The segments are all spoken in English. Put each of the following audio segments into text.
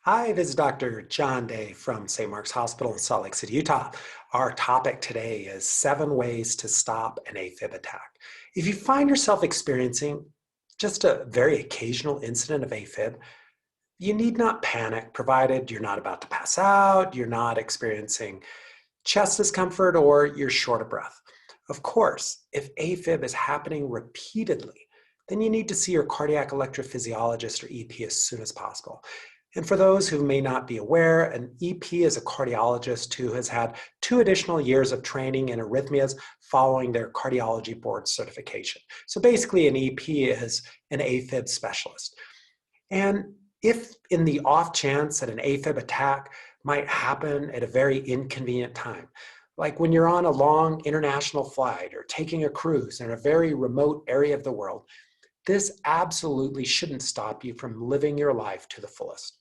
Hi, this is Dr. John Day from St. Mark's Hospital in Salt Lake City, Utah. Our topic today is 7 ways to stop an AFib attack. If you find yourself experiencing just a very occasional incident of AFib, you need not panic, provided you're not about to pass out, you're not experiencing chest discomfort, or you're short of breath. Of course, if AFib is happening repeatedly, then you need to see your cardiac electrophysiologist or EP as soon as possible. And for those who may not be aware, an EP is a cardiologist who has had 2 additional years of training in arrhythmias following their cardiology board certification. So basically, an EP is an AFib specialist. And if in the off chance that an AFib attack might happen at a very inconvenient time, like when you're on a long international flight or taking a cruise in a very remote area of the world, this absolutely shouldn't stop you from living your life to the fullest.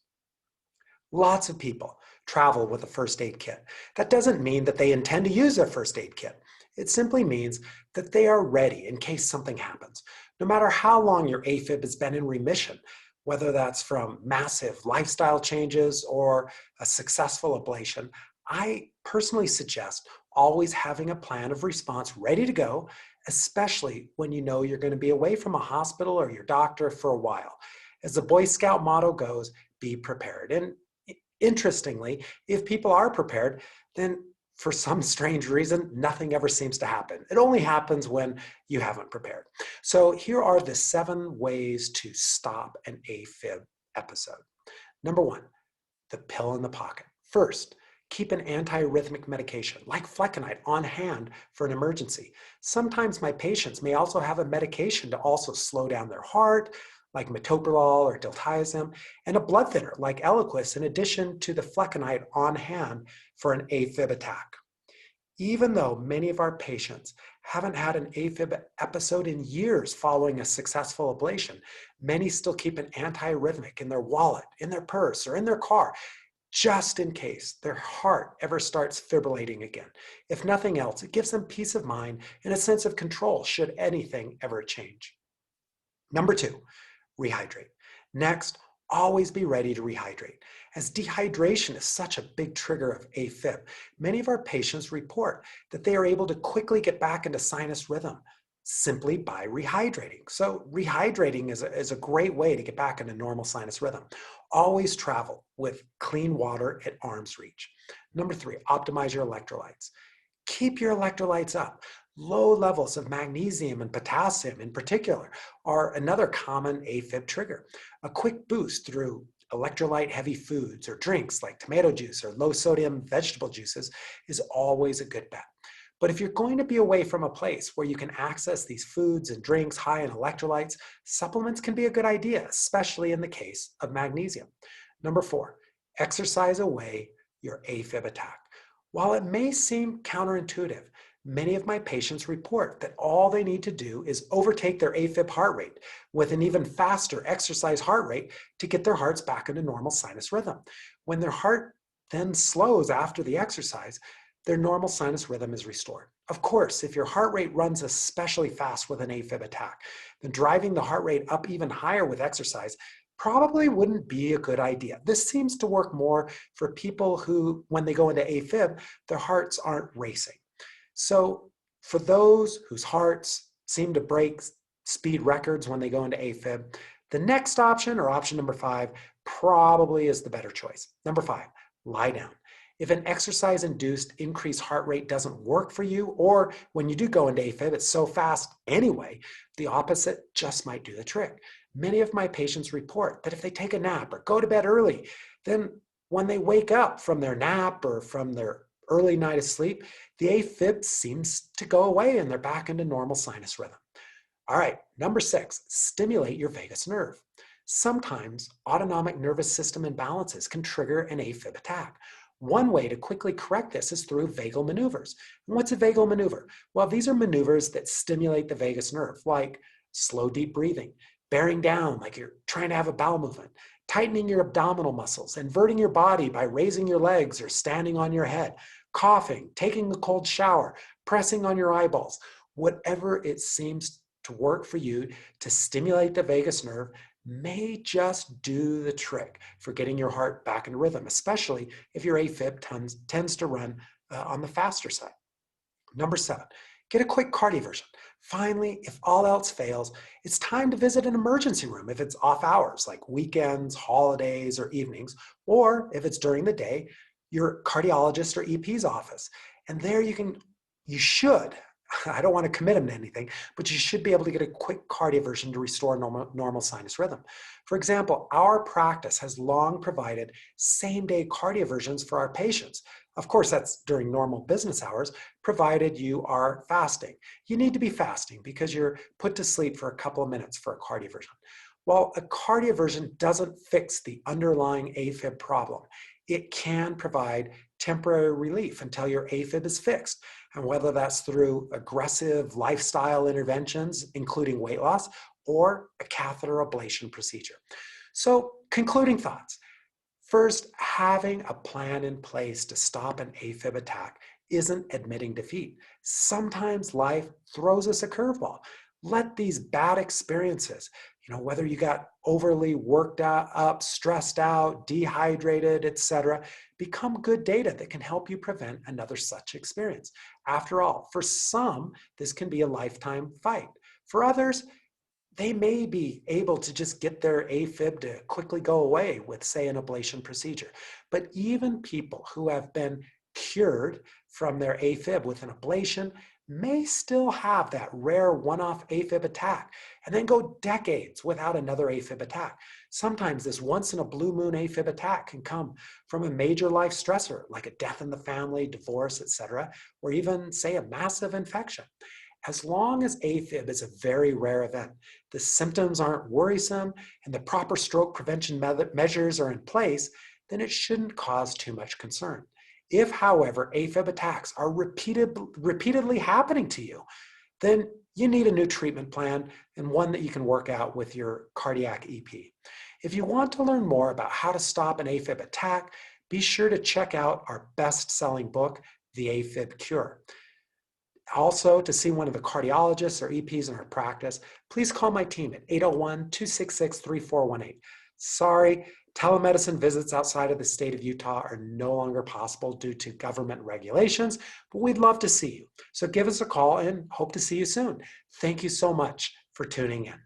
Lots of people travel with a first aid kit. That doesn't mean that they intend to use their first aid kit. It simply means that they are ready in case something happens. No matter how long your AFib has been in remission, whether that's from massive lifestyle changes or a successful ablation, I personally suggest always having a plan of response ready to go, especially when you know you're going to be away from a hospital or your doctor for a while. As the Boy Scout motto goes, be prepared. And interestingly, if people are prepared, then for some strange reason, nothing ever seems to happen. It only happens when you haven't prepared. So here are the 7 ways to stop an AFib episode. Number 1, the pill in the pocket. First, keep an antiarrhythmic medication like flecainide on hand for an emergency. Sometimes my patients may also have a medication to also slow down their heart, like metoprolol or diltiazem, and a blood thinner like Eliquis in addition to the flecainide on hand for an AFib attack. Even though many of our patients haven't had an AFib episode in years following a successful ablation, many still keep an antiarrhythmic in their wallet, in their purse, or in their car, just in case their heart ever starts fibrillating again. If nothing else, it gives them peace of mind and a sense of control should anything ever change. Number 2, rehydrate. Next, always be ready to rehydrate. As dehydration is such a big trigger of AFib, many of our patients report that they are able to quickly get back into sinus rhythm simply by rehydrating. So rehydrating is a great way to get back into normal sinus rhythm. Always travel with clean water at arm's reach. Number 3, optimize your electrolytes. Keep your electrolytes up. Low levels of magnesium and potassium in particular are another common AFib trigger. A quick boost through electrolyte heavy foods or drinks like tomato juice or low sodium vegetable juices is always a good bet. But if you're going to be away from a place where you can access these foods and drinks high in electrolytes, supplements can be a good idea, especially in the case of magnesium. Number 4, exercise away your AFib attack. While it may seem counterintuitive, many of my patients report that all they need to do is overtake their AFib heart rate with an even faster exercise heart rate to get their hearts back into normal sinus rhythm. When their heart then slows after the exercise, their normal sinus rhythm is restored. Of course, if your heart rate runs especially fast with an AFib attack, then driving the heart rate up even higher with exercise probably wouldn't be a good idea. This seems to work more for people who, when they go into AFib, their hearts aren't racing. So for those whose hearts seem to break speed records when they go into AFib, the next option, or option number 5, probably is the better choice. Number 5, lie down. If an exercise-induced increased heart rate doesn't work for you, or when you do go into AFib, it's so fast anyway, the opposite just might do the trick. Many of my patients report that if they take a nap or go to bed early, then when they wake up from their nap or from their early night of sleep, the AFib seems to go away and they're back into normal sinus rhythm. All right, number 6, stimulate your vagus nerve. Sometimes autonomic nervous system imbalances can trigger an AFib attack. One way to quickly correct this is through vagal maneuvers. And what's a vagal maneuver? Well, these are maneuvers that stimulate the vagus nerve, like slow, deep breathing, bearing down like you're trying to have a bowel movement, tightening your abdominal muscles, inverting your body by raising your legs or standing on your head, coughing, taking a cold shower, pressing on your eyeballs. Whatever it seems to work for you to stimulate the vagus nerve, may just do the trick for getting your heart back in rhythm, especially if your AFib tends to run on the faster side. Number 7, get a quick cardioversion. Finally, if all else fails, it's time to visit an emergency room if it's off hours, like weekends, holidays, or evenings, or if it's during the day, your cardiologist or EP's office. And there you should, I don't want to commit them to anything, but you should be able to get a quick cardioversion to restore normal sinus rhythm. For example, our practice has long provided same-day cardioversions for our patients. Of course, that's during normal business hours, provided you are fasting. You need to be fasting because you're put to sleep for a couple of minutes for a cardioversion. While a cardioversion doesn't fix the underlying AFib problem, it can provide temporary relief until your AFib is fixed. And whether that's through aggressive lifestyle interventions, including weight loss, or a catheter ablation procedure. So, concluding thoughts. First, having a plan in place to stop an AFib attack isn't admitting defeat. Sometimes life throws us a curveball. Let these bad experiences, whether you got overly worked up, stressed out, dehydrated, etc., become good data that can help you prevent another such experience. After all, for some, this can be a lifetime fight. For others, they may be able to just get their AFib to quickly go away with, say, an ablation procedure. But even people who have been cured from their AFib with an ablation may still have that rare one-off AFib attack and then go decades without another AFib attack. Sometimes this once-in-a-blue-moon AFib attack can come from a major life stressor like a death in the family, divorce, etc., or even, say, a massive infection. As long as AFib is a very rare event, the symptoms aren't worrisome, and the proper stroke prevention measures are in place, then it shouldn't cause too much concern. If, however, AFib attacks are repeatedly happening to you, then you need a new treatment plan and one that you can work out with your cardiac EP. If you want to learn more about how to stop an AFib attack, be sure to check out our best-selling book, The AFib Cure. Also, to see one of the cardiologists or EPs in our practice, please call my team at 801-266-3418. Sorry, telemedicine visits outside of the state of Utah are no longer possible due to government regulations, but we'd love to see you. So give us a call and hope to see you soon. Thank you so much for tuning in.